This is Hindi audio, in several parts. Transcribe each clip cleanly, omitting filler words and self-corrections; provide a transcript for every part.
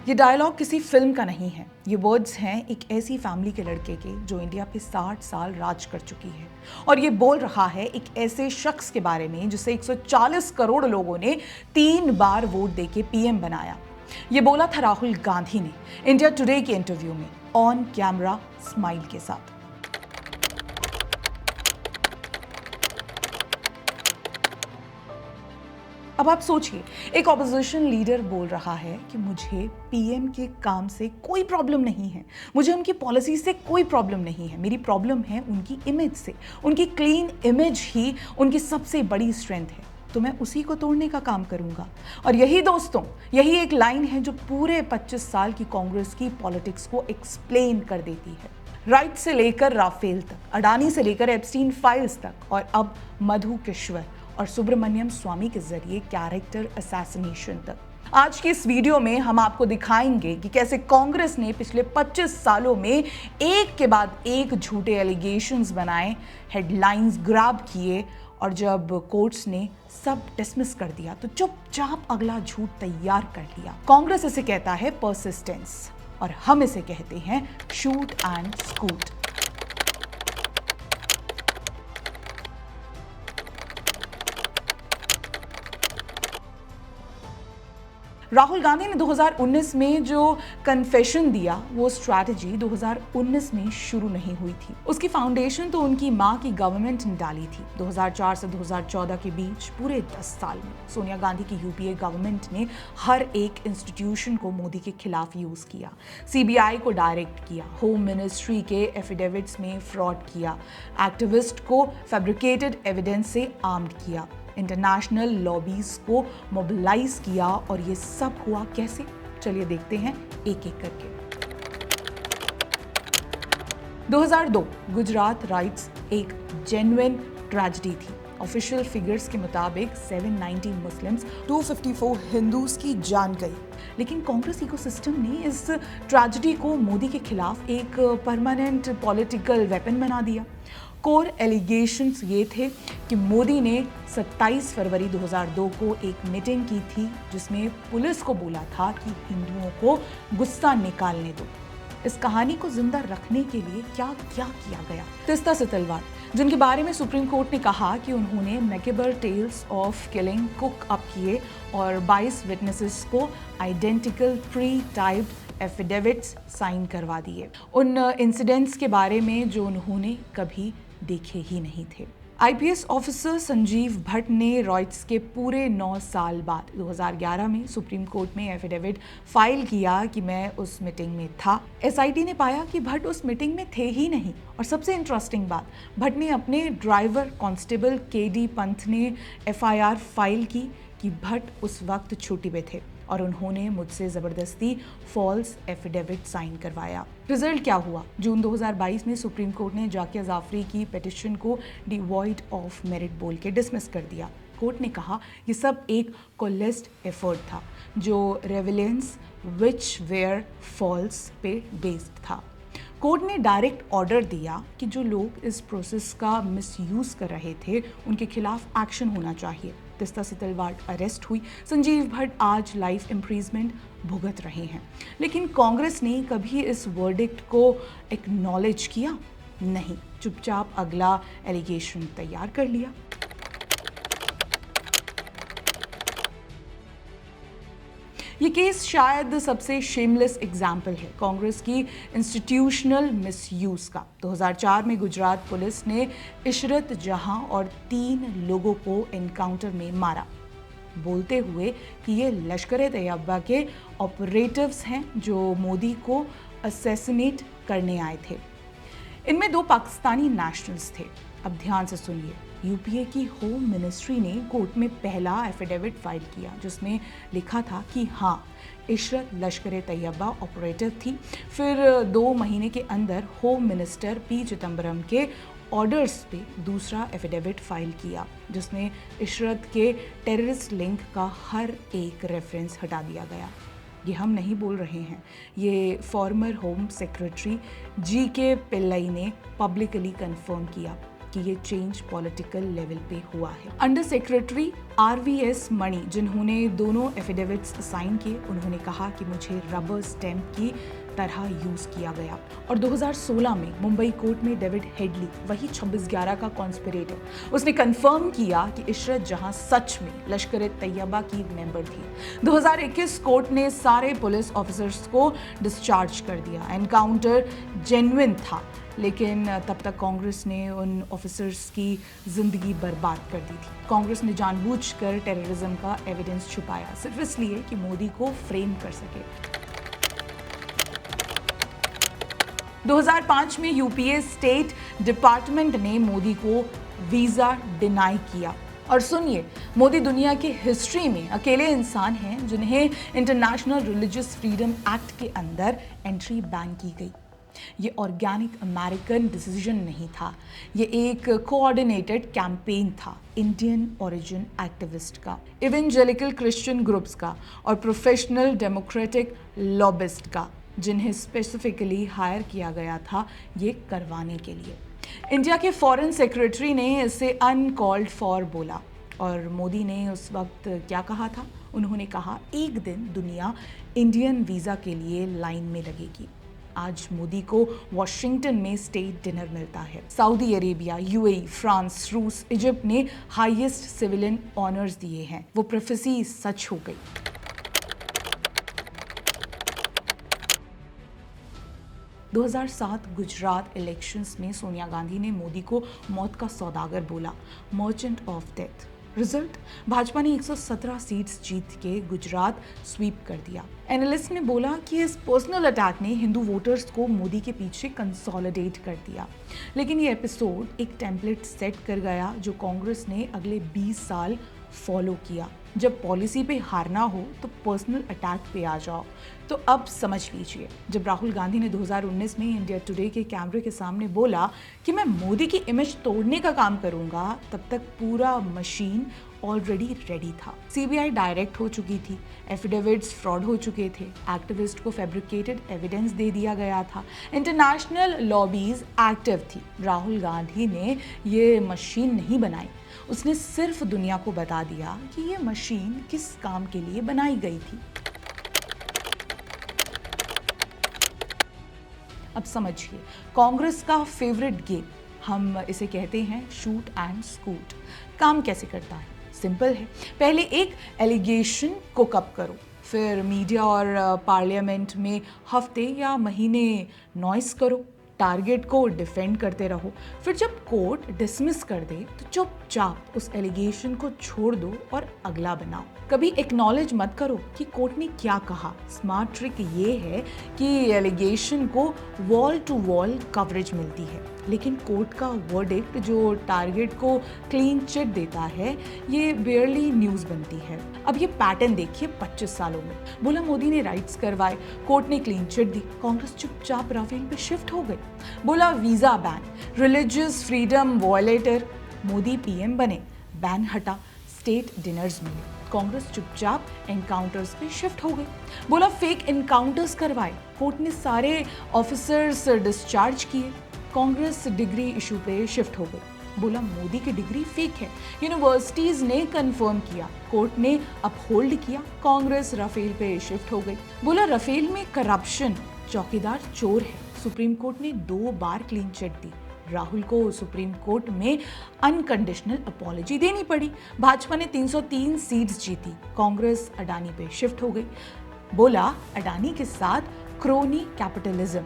ये डायलॉग किसी फिल्म का नहीं है, ये वर्ड्स हैं एक ऐसी फैमिली के लड़के के जो इंडिया पे 60 साल राज कर चुकी है और ये बोल रहा है एक ऐसे शख्स के बारे में जिसे 140 करोड़ लोगों ने 3 बार वोट देके पीएम बनाया। ये बोला था राहुल गांधी ने इंडिया टुडे के इंटरव्यू में ऑन कैमरा स्माइल के साथ। अब आप सोचिए, एक ऑपोजिशन लीडर बोल रहा है कि मुझे पीएम के काम से कोई प्रॉब्लम नहीं है, मुझे उनकी पॉलिसी से कोई प्रॉब्लम नहीं है, मेरी प्रॉब्लम है उनकी इमेज से। उनकी क्लीन इमेज ही उनकी सबसे बड़ी स्ट्रेंथ है, तो मैं उसी को तोड़ने का काम करूंगा। और यही दोस्तों, यही एक लाइन है जो पूरे 25 साल की कांग्रेस की पॉलिटिक्स को एक्सप्लेन कर देती है। राइट से लेकर राफेल तक, अडानी से लेकर एप्स्टीन फाइल्स तक और अब मधु किश्वर और सुब्रमण्यम स्वामी के जरिए कैरेक्टर असैसिनेशन तक। आज की इस वीडियो में हम आपको दिखाएंगे कि कैसे कांग्रेस ने पिछले 25 सालों में एक के बाद एक झूठे एलिगेशंस बनाए, हेडलाइंस ग्रैब किए और जब कोर्ट्स ने सब डिसमिस कर दिया तो चुपचाप अगला झूठ तैयार कर लिया। कांग्रेस इसे कहता है परसिस्टेंस और हम इसे कहते हैं shoot and scoot. Rahul Gandhi ने 2019 में जो कन्फेशन दिया वो स्ट्रैटेजी 2019 में शुरू नहीं हुई थी। उसकी फाउंडेशन तो उनकी मां की गवर्नमेंट ने डाली थी। 2004 से 2014 के बीच पूरे 10 साल में सोनिया गांधी की यूपीए गवर्नमेंट ने हर एक इंस्टीट्यूशन को मोदी के खिलाफ यूज किया। सीबीआई को डायरेक्ट किया, होम मिनिस्ट्री के एफिडेविट्स में फ्रॉड किया, एक्टिविस्ट को फैब्रिकेटेड एविडेंस से आर्म्ड किया, इंटरनेशनल लॉबीज को मोबिलाइज किया। और ये सब हुआ कैसे, चलिए देखते हैं एक एक करके। 2002 गुजरात राइट्स एक जेन्युइन ट्रेजेडी थी। ऑफिशियल फिगर्स के मुताबिक 790 मुस्लिम्स, 254 हिंदूज की जान गई। लेकिन कांग्रेस इकोसिस्टम ने इस ट्रेजेडी को मोदी के खिलाफ एक परमानेंट पॉलिटिकल वेपन बना दिया। कोर एलिगेशंस ये थे कि मोदी ने 27 फरवरी 2002 को एक मीटिंग की थी जिसमें पुलिस को बोला था कि हिंदुओं को गुस्सा निकालने दो। इस कहानी को जिंदा रखने के लिए क्या क्या किया गया। तीस्ता सितलवार, जिनके बारे में सुप्रीम कोर्ट ने कहा कि उन्होंने macabre tales of killing cook up किए और 22 विटनेसेस को identical pre typed affidavits sign करवा दिए उन इंसिडेंट्स के बारे में जो उन्होंने कभी देखे ही नहीं थे। आईपीएस ऑफिसर संजीव भट्ट ने रॉयट्स के पूरे 9 साल बाद 2011 में सुप्रीम कोर्ट में एफिडेविट फाइल किया कि मैं उस मीटिंग में था। एसआईटी ने पाया कि भट्ट उस मीटिंग में थे ही नहीं। और सबसे इंटरेस्टिंग बात, भट्ट ने अपने ड्राइवर कांस्टेबल केडी पंत ने एफआईआर फाइल की कि भट्ट उस वक्त छुट्टी पे थे और उन्होंने मुझसे ज़बरदस्ती फॉल्स एफिडेविट साइन करवाया। रिजल्ट क्या हुआ? जून 2022 में सुप्रीम कोर्ट ने जाकिया जाफरी की पिटिशन को डिवॉइड ऑफ मेरिट बोल के डिसमिस कर दिया। कोर्ट ने कहा ये सब एक कोलेस्ड एफर्ट था जो रेविलेंस विच वेयर फॉल्स पे बेस्ड था। कोर्ट ने डायरेक्ट ऑर्डर दिया कि जो लोग इस प्रोसेस का मिसयूज कर रहे थे उनके खिलाफ एक्शन होना चाहिए। तीस्ता सितलवार अरेस्ट हुई। संजीव भट्ट आज लाइफ इम्प्रिजमेंट भुगत रहे हैं। लेकिन कांग्रेस ने कभी इस वर्डिक्ट को एक्नॉलेज किया नहीं, चुपचाप अगला एलिगेशन तैयार कर लिया। ये केस शायद सबसे शेमलेस एग्जाम्पल है कांग्रेस की इंस्टीट्यूशनल मिसयूज का। 2004 में गुजरात पुलिस ने इशरत जहां और 3 लोगों को एनकाउंटर में मारा, बोलते हुए कि ये लश्कर-ए-तैयबा के ऑपरेटिव्स हैं जो मोदी को असैसिनेट करने आए थे। इनमें 2 पाकिस्तानी नेशनल्स थे। अब ध्यान से सुनिए, यूपीए की होम मिनिस्ट्री ने कोर्ट में पहला एफिडेविट फाइल किया जिसमें लिखा था कि हाँ, इशरत लश्कर-ए-तैयबा ऑपरेटिव थी। फिर 2 महीने के अंदर होम मिनिस्टर पी चिदम्बरम के ऑर्डर्स पे दूसरा एफिडेविट फाइल किया जिसमें इशरत के टेररिस्ट लिंक का हर एक रेफरेंस हटा दिया गया। ये हम नहीं बोल रहे हैं, ये फॉर्मर होम सेक्रेटरी जी के पिल्लई ने पब्लिकली कंफर्म किया। कि ये चेंज पॉलिटिकल लेवल पे हुआ है। अंडर सेक्रेटरी RVS मणि, जिन्होंने दोनों एफिडेविट्स साइन किए, उन्होंने कहा कि मुझे रबर स्टैम्प की तरह यूज किया गया। और 2016 में मुंबई कोर्ट में डेविड हेडली, वही 26/11 का कॉन्स्पिरेटर, उसने कंफर्म किया कि इशरत जहां सच में लश्कर-ए-तैयबा की मेंबर थी। 2021 कोर्ट ने सारे पुलिस ऑफिसर्स को डिस्चार्ज कर दिया। एनकाउंटर जेन्युइन था, लेकिन तब तक कांग्रेस ने उन ऑफिसर्स की जिंदगी बर्बाद कर दी थी। कांग्रेस ने जानबूझकर टेररिज्म का एविडेंस छुपाया, सिर्फ इसलिए कि मोदी को फ्रेम कर सके। 2005 में यूपीए स्टेट डिपार्टमेंट ने मोदी को वीजा डिनाई किया। और सुनिए, मोदी दुनिया की हिस्ट्री में अकेले इंसान हैं जिन्हें इंटरनेशनल रिलीजियस फ्रीडम एक्ट के अंदर एंट्री बैन की गई। ये ऑर्गेनिक अमेरिकन डिसीजन नहीं था, ये एक कोऑर्डिनेटेड कैंपेन था इंडियन ओरिजिन एक्टिविस्ट का, इवेंजेलिकल क्रिश्चियन ग्रुप्स का और प्रोफेशनल डेमोक्रेटिक लॉबिस्ट का, जिन्हें स्पेसिफिकली हायर किया गया था ये करवाने के लिए। इंडिया के फॉरेन सेक्रेटरी ने इसे अनकॉल्ड फॉर बोला। और मोदी ने उस वक्त क्या कहा था? उन्होंने कहा, एक दिन दुनिया इंडियन वीज़ा के लिए लाइन में लगेगी। आज मोदी को वॉशिंगटन में स्टेट डिनर मिलता है। सऊदी अरेबिया, UAE, फ्रांस, रूस, इजिप्ट ने हाईएस्ट सिविलियन ऑनर्स दिए हैं। वो प्रोफेसी सच हो गई। 2007 गुजरात इलेक्शंस में सोनिया गांधी ने मोदी को मौत का सौदागर बोला, merchant of death. Result, Bhajpa ने 117 सीट्स जीत के गुजरात स्वीप कर दिया। एनालिस्ट ने बोला कि इस पर्सनल अटैक ने हिंदू वोटर्स को मोदी के पीछे कंसोलिडेट कर दिया। लेकिन ये एपिसोड एक टेम्पलेट सेट कर गया जो कांग्रेस ने अगले 20 साल फॉलो किया। जब पॉलिसी पे हारना हो तो पर्सनल अटैक पे आ जाओ। तो अब समझ लीजिए, जब राहुल गांधी ने 2019 में इंडिया टुडे के कैमरे के सामने बोला कि मैं मोदी की इमेज तोड़ने का काम करूंगा, तब तक पूरा मशीन ऑलरेडी रेडी था। CBI डायरेक्ट हो चुकी थी, एफिडेविट्स फ्रॉड हो चुके थे, एक्टिविस्ट को फैब्रिकेटेड एविडेंस दे दिया गया था, इंटरनेशनल लॉबीज एक्टिव थी। राहुल गांधी ने ये मशीन नहीं बनाई, उसने सिर्फ दुनिया को बता दिया कि ये मशीन किस काम के लिए बनाई गई थी। अब समझिए, कांग्रेस का फेवरेट गेम, हम इसे कहते हैं शूट एंड स्कूट, काम कैसे करता है? सिंपल है, पहले एक एलिगेशन को कप करो, फिर मीडिया और पार्लियामेंट में हफ्ते या महीने नॉइस करो, टारगेट को डिफेंड करते रहो, फिर जब कोर्ट डिसमिस कर दे तो चुपचाप उस एलिगेशन को छोड़ दो और अगला बनाओ। कभी एक्नॉलेज मत करो कि कोर्ट ने क्या कहा। स्मार्ट ट्रिक ये है कि एलिगेशन को वॉल टू वॉल कवरेज मिलती है, लेकिन कोर्ट का वर्डिक्ट जो टारगेट को क्लीन चिट देता है, ये बेयरली न्यूज़ बनती है। अब ये पैटर्न देखिए 25 सालों में। बोला मोदी ने राइट्स करवाए, कोर्ट ने क्लीन चिट दी, कांग्रेस चुपचाप राफेल पे शिफ्ट हो गई। बोला visa ban, religious freedom violator, Modi PM बने, बैन हटा, स्टेट डिनर्स मिले, कांग्रेस चुपचाप एनकाउंटर्स पे शिफ्ट हो गई। बोला फेक एनकाउंटर्स करवाए, कोर्ट ने सारे ऑफिसर्स डिस्चार्ज किए, कांग्रेस डिग्री इशू पे शिफ्ट हो गई। बोला मोदी की डिग्री फेक है, यूनिवर्सिटीज ने कंफर्म किया, कोर्ट ने अपहोल्ड किया, कांग्रेस राफेल पे शिफ्ट हो गई। बोला राफेल में करप्शन, चौकीदार चोर है, सुप्रीम कोर्ट ने 2 बार क्लीन चिट दी, राहुल को सुप्रीम कोर्ट में अनकंडीशनल अपॉलजी देनी पड़ी। भाजपा ने 303 सीट्स जीती, कांग्रेस अडानी पे शिफ्ट हो गई। बोला अडानी के साथ क्रोनी कैपिटलिज्म,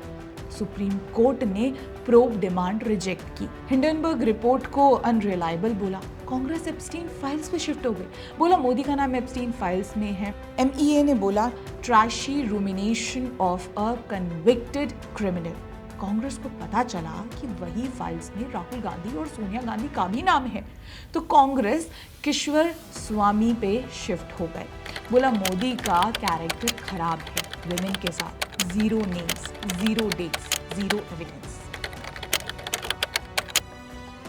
सुप्रीम कोर्ट ने प्रोब डिमांड रिजेक्ट की। हिंडनबर्ग रिपोर्ट को अनरिलायबल बोला, कांग्रेस एप्स्टीन फाइल्स पे शिफ्ट हो गई। बोला मोदी का नाम एप्स्टीन फाइल्स में है। MEA ने बोला trashy rumination of a convicted criminal, Congress को पता चला कि वही फाइल्स में राहुल गांधी और सोनिया गांधी का भी नाम है, तो कांग्रेस किश्वर स्वामी पे शिफ्ट हो गए। बोला मोदी का कैरेक्टर खराब है, विमेन के साथ, 0 नेम्स, 0 डेट्स, 0 एविडेंस।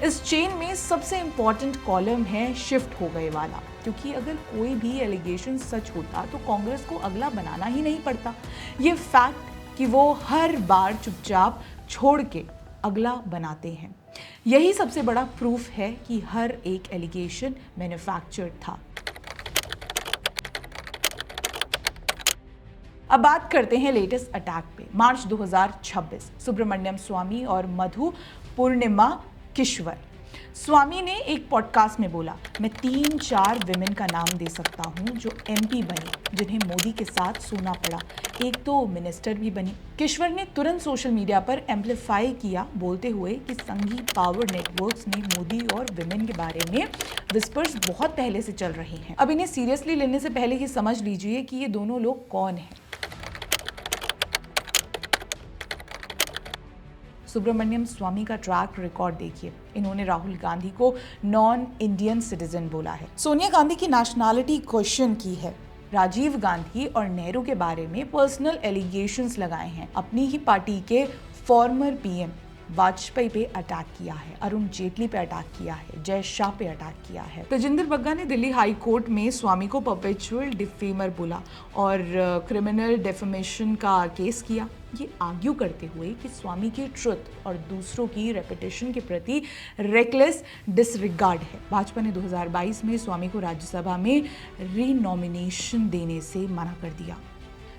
इस चेन में सबसे इंपॉर्टेंट कॉलम है शिफ्ट हो गए वाला, क्योंकि अगर कोई भी एलिगेशन सच होता तो कांग्रेस को अगला बनाना ही नहीं पड़ता। ये फैक्ट कि वो हर बार चुपचाप छोड़ के अगला बनाते हैं। यही सबसे बड़ा प्रूफ है कि हर एक एलिगेशन मैन्युफैक्चर्ड था। अब बात करते हैं लेटेस्ट अटैक पे। मार्च 2026, सुब्रमण्यम स्वामी और मधु पूर्णिमा किश्वर। स्वामी ने एक पॉडकास्ट में बोला, मैं 3-4 विमेन का नाम दे सकता हूं जो एमपी बनी, जिन्हें मोदी के साथ सोना पड़ा, एक तो मिनिस्टर भी बनी। किश्वर ने तुरंत सोशल मीडिया पर एम्पलीफाई किया, बोलते हुए कि संघी पावर नेटवर्क्स में मोदी और विमेन के बारे में विस्पर्स बहुत पहले से चल रहे हैं। अब इन्हें सीरियसली लेने से पहले ही समझ लीजिए कि ये दोनों लोग कौन हैं। सुब्रमण्यम स्वामी का ट्रैक रिकॉर्ड देखिए। इन्होंने राहुल गांधी को नॉन इंडियन सिटीजन बोला है, सोनिया गांधी की नेशनैलिटी क्वेश्चन की है, राजीव गांधी और नेहरू के बारे में पर्सनल एलिगेशंस लगाए हैं, अपनी ही पार्टी के फॉर्मर पीएम वाजपेयी पे अटैक किया है, अरुण जेटली पे अटैक किया है, जय शाह पे अटैक किया है। तेजिंदर बग्गा ने दिल्ली हाई कोर्ट में स्वामी को परपेचुअल डिफेमर बोला और क्रिमिनल डेफेमेशन का केस किया, ये आर्ग्यू करते हुए कि स्वामी की ट्रुथ और दूसरों की रेपुटेशन के प्रति रेकलेस डिसरिगार्ड है। भाजपा ने 2022 में स्वामी को राज्यसभा में रीनॉमिनेशन देने से मना कर दिया।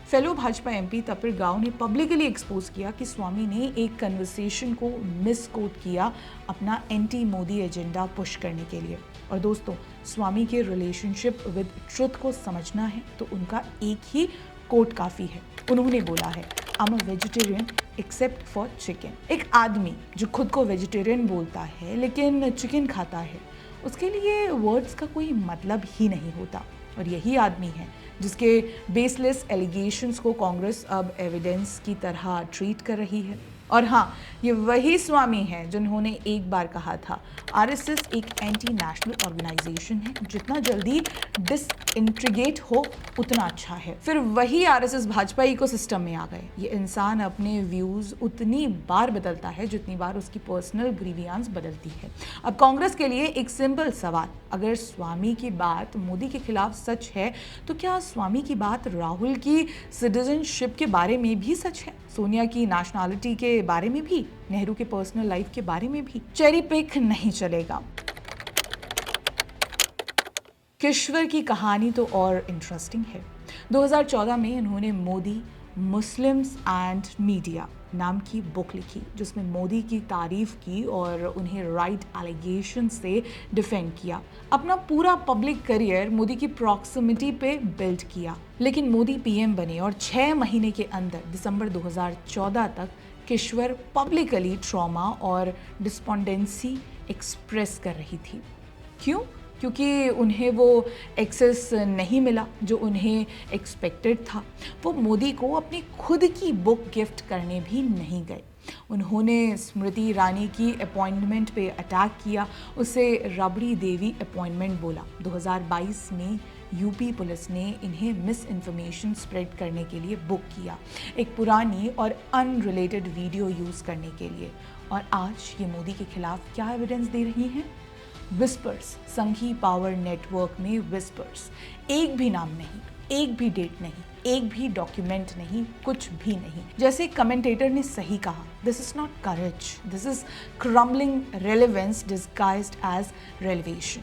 फेलो भाजपा एमपी तपिर गांव ने पब्लिकली एक्सपोज किया कि स्वामी ने एक कन्वर्सेशन को मिसकोट किया अपना एंटी मोदी एजेंडा पुश करने के लिए। और दोस्तों, स्वामी के रिलेशनशिप विद ट्रुथ को समझना है तो उनका एक ही कोट काफी है। उन्होंने बोला है, I am a vegetarian except for chicken. एक आदमी जो खुद को वेजिटेरियन बोलता है लेकिन चिकन खाता है, उसके लिए वर्ड्स का कोई मतलब ही नहीं होता। और यही आदमी है जिसके बेसलेस एलिगेशंस को कांग्रेस अब एविडेंस की तरह ट्रीट कर रही है। और हाँ, ये वही स्वामी है जिन्होंने एक बार कहा था, आरएसएस एक एंटी नेशनल ऑर्गेनाइजेशन है, जितना जल्दी डिसइंटीग्रेट हो उतना अच्छा है। फिर वही आरएसएस भाजपा इकोसिस्टम में आ गए। ये इंसान अपने व्यूज उतनी बार बदलता है जितनी बार उसकी पर्सनल ग्रीवियांस बदलती है। अब कांग्रेस के लिए एक सिंपल सवाल, अगर स्वामी की बात मोदी के खिलाफ सच है तो क्या स्वामी की बात राहुल की सिटीजनशिप के बारे में भी सच है, सोनिया की नेशनैलिटी के बारे में भी, नेहरू के पर्सनल लाइफ के बारे में भी? चेरी पिक नहीं चलेगा। किश्वर की कहानी तो और इंटरेस्टिंग है। 2014 में इन्होंने मोदी, मुस्लिम्स एंड मीडिया नाम की बुक लिखी, जिसमें मोदी की तारीफ की और उन्हें राइट एलिगेशन से डिफेंड किया। अपना पूरा पब्लिक करियर मोदी की प्रॉक्सिमिटी पे बिल्ड किया। लेकिन मोदी पीएम बने और 6 महीने के अंदर दिसंबर 2014 तक किश्वर पब्लिकली ट्रॉमा और डिस्पोंडेंसी एक्सप्रेस कर रही थी। क्यों? क्योंकि उन्हें वो एक्सेस नहीं मिला जो उन्हें एक्सपेक्टेड था। वो मोदी को अपनी खुद की बुक गिफ्ट करने भी नहीं गए। उन्होंने स्मृति ईरानी की अपॉइंटमेंट पे अटैक किया, उसे रबड़ी देवी अपॉइंटमेंट बोला। 2022 में यूपी पुलिस ने इन्हें मिस इन्फॉर्मेशन स्प्रेड करने के लिए बुक किया, एक पुरानी और अनरिलेटेड वीडियो यूज़ करने के लिए। और आज ये मोदी के खिलाफ क्या एविडेंस दे रही हैं? विस्पर्स, संघी पावर नेटवर्क में विस्पर्स, एक भी नाम नहीं, एक भी डेट नहीं, एक भी डॉक्यूमेंट नहीं, कुछ भी नहीं। जैसे कमेंटेटर ने सही कहा, this is not courage, this is crumbling relevance disguised as revelation.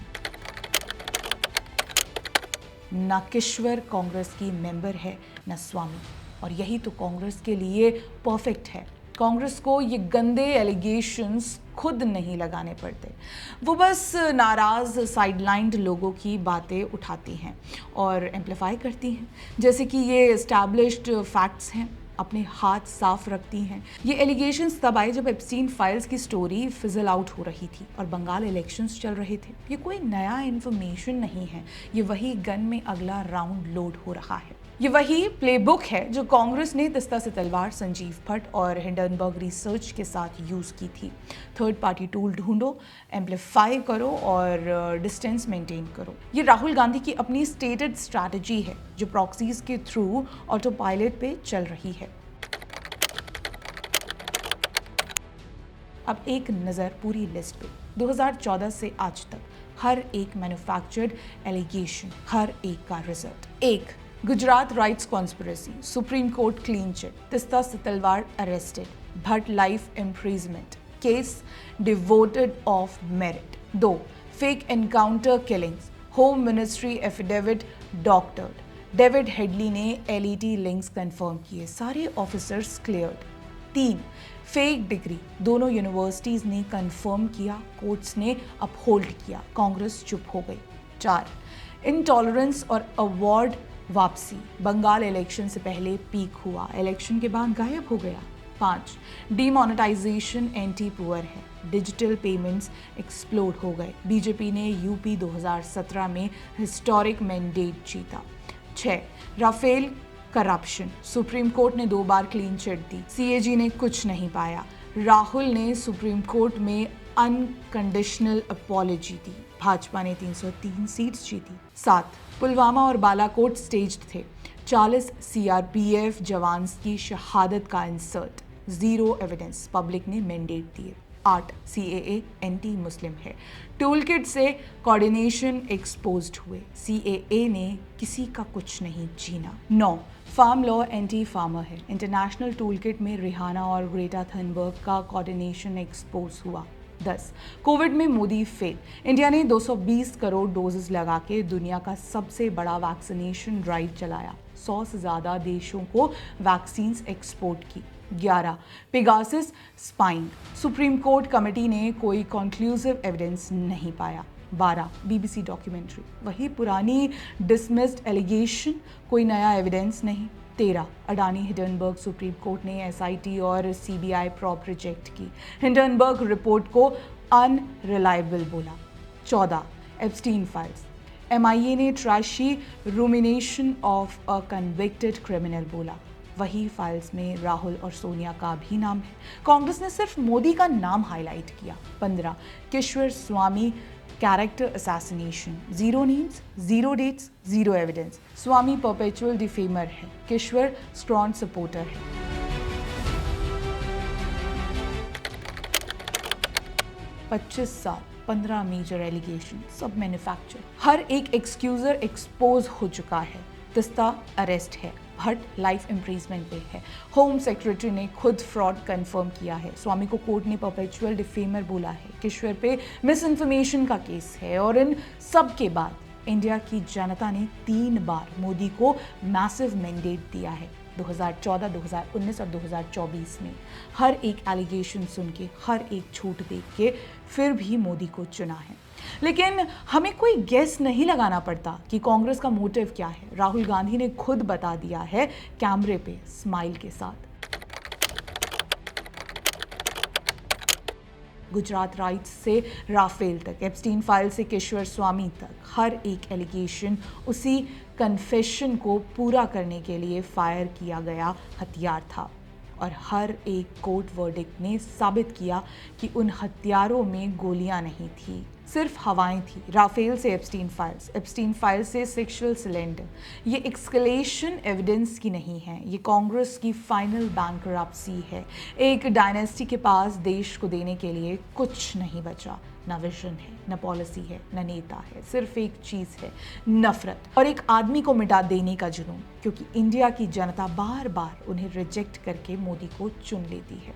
न किश्वर कांग्रेस की मेंबर है, न स्वामी, और यही तो कांग्रेस के लिए परफेक्ट है। कांग्रेस को ये गंदे एलिगेशंस खुद नहीं लगाने पड़ते, वो बस नाराज साइडलाइंड लोगों की बातें उठाती हैं और एम्पलीफाई करती हैं, जैसे कि ये एस्टैब्लिश्ड फैक्ट्स हैं, अपने हाथ साफ रखती हैं। ये एलिगेशंस तब आए जब एप्स्टीन फाइल्स की स्टोरी फिजल आउट हो रही थी और बंगाल इलेक्शंस चल रहे थे। ये कोई नया इन्फॉर्मेशन नहीं है, ये वही गन में अगला राउंड लोड हो रहा है। ये वही प्लेबुक है जो कांग्रेस ने तिस्ता से तलवार, संजीव भट्ट और हिंडनबर्ग रिसर्च के साथ यूज़ की थी। थर्ड पार्टी टूल ढूंढो, एम्पलीफाई करो और डिस्टेंस मेंटेन करो। ये राहुल गांधी की अपनी स्टेटेड स्ट्रैटेजी है जो प्रॉक्सीज के थ्रू ऑटो पायलट पे चल रही है। अब एक नज़र पूरी लिस्ट पे। 2014 से आज तक हर एक मैन्युफैक्चर्ड एलिगेशन, हर एक का result. 1, Gujarat rights conspiracy, supreme court clean chit, Teesta से तलवार arrested, Bhatt life imprisonment, case devoid of merit. 2. Fake encounter killings. Home Ministry affidavit doctored. David Headley ने एलईटी लिंक्स कंफर्म किए, सारे ऑफिसर्स क्लियर्ड. 3. Fake degree. दोनों यूनिवर्सिटीज ने कंफर्म किया, कोर्ट्स ने अपहोल्ड किया, कांग्रेस चुप हो गई. 4. इंटॉलरेंस और अवार्ड वापसी. बंगाल इलेक्शन से पहले पीक हुआ, इलेक्शन के बाद गायब हो गया. 5. डीमोनेटाइजेशन एंटी पुअर है, डिजिटल पेमेंट्स एक्सप्लोड हो गए. बीजेपी ने यूपी 2017 में हिस्टोरिक मैंडेट जीता. 6. Rafale corruption. सुप्रीम कोर्ट ने 2 बार क्लीन चिट दी, सीएजी ने कुछ नहीं पाया. राहुल ने सुप्रीम कोर्ट में अनकंडीशनल अपॉलॉजी दी, भाजपा ने 303 सीट्स जीती. 7. पुलवामा और बालाकोट स्टेज्ड थे, 40 सीआरपीएफ जवान की शहादत का इंसर्ट, 0 एविडेंस, पब्लिक ने मैंडेट दिए. 8. सीएए एंटी मुस्लिम है, टूल किट से कोऑर्डिनेशन एक्सपोज्ड हुए, सीएए ने किसी का कुछ नहीं छीना. 9. फार्म लॉ एंटी फार्मर है, इंटरनेशनल टूल किट में रिहाना और ग्रेटा थनबर्ग का कोऑर्डिनेशन एक्सपोज हुआ. 10. कोविड में मोदी फेल. इंडिया ने 220 करोड़ डोजेस लगा के दुनिया का सबसे बड़ा वैक्सीनेशन ड्राइव चलाया, 100 से ज़्यादा देशों को वैक्सीन एक्सपोर्ट की. 11. Pegasus spying. Supreme court committee ने कोई कंक्लूसिव एविडेंस नहीं पाया. 12. बीबीसी डॉक्यूमेंट्री, वही पुरानी डिसमिस्ड एलिगेशन, कोई नया एविडेंस नहीं. 13. अडानी हिंडनबर्ग. सुप्रीम कोर्ट ने एसआईटी और सीबीआई प्रॉप रिजेक्ट की, हिंडनबर्ग रिपोर्ट को अनरिलायबल बोला. 14. Epstein files. एमआईए ने trashy rumination of a convicted criminal बोला, वही फाइल्स में राहुल और सोनिया का भी नाम है, कांग्रेस ने सिर्फ मोदी का नाम हाईलाइट किया. 15. Kishwar Swami character assassination, 0 names, 0 dates, 0 evidence. Swami perpetual defamer है, किश्वर स्ट्रॉन्ग सपोर्टर है. 25 साल, 15 मेजर एलिगेशन, सब मैन्युफैक्चर, हर एक एक्सक्यूजर एक्सपोज हो चुका है. तिस्ता अरेस्ट है, भट्ट लाइफ इम्प्रीजमेंट पे है, होम सेक्रेटरी ने खुद फ्रॉड कंफर्म किया है, स्वामी को कोर्ट ने परपेचुअल डिफेमर बोला है, किश्वर पे मिस इन्फॉर्मेशन का केस है. और इन सब के बाद इंडिया की जनता ने 3 बार मोदी को मैसिव मैंडेट दिया है, 2014, 2019 और 2024 में. हर एक एलिगेशन सुन के, हर एक झूठ देख के फिर भी मोदी को चुना है. लेकिन हमें कोई गेस नहीं लगाना पड़ता कि कांग्रेस का मोटिव क्या है. राहुल गांधी ने खुद बता दिया है कैमरे पे स्माइल के साथ. गुजरात राइट्स से राफेल तक, एप्स्टीन फाइल से किश्वर स्वामी तक, हर एक एलिगेशन उसी कन्फेशन को पूरा करने के लिए फायर किया गया हथियार था. और हर एक कोर्ट वर्डिक्ट ने साबित किया कि उन हथियारों में गोलियां नहीं थी, सिर्फ हवाएं थी. राफेल से एप्स्टीन फाइल्स से सेक्सुअल सिलेंडर, ये एक्सकलेशन एविडेंस की नहीं है, ये कांग्रेस की फाइनल बैंकरप्सी है. एक डायनेस्टी के पास देश को देने के लिए कुछ नहीं बचा, ना विजन है, ना पॉलिसी है, ना नेता है, सिर्फ एक चीज़ है, नफरत और एक आदमी को मिटा देने का जुनून, क्योंकि इंडिया की जनता बार बार उन्हें रिजेक्ट करके मोदी को चुन लेती है.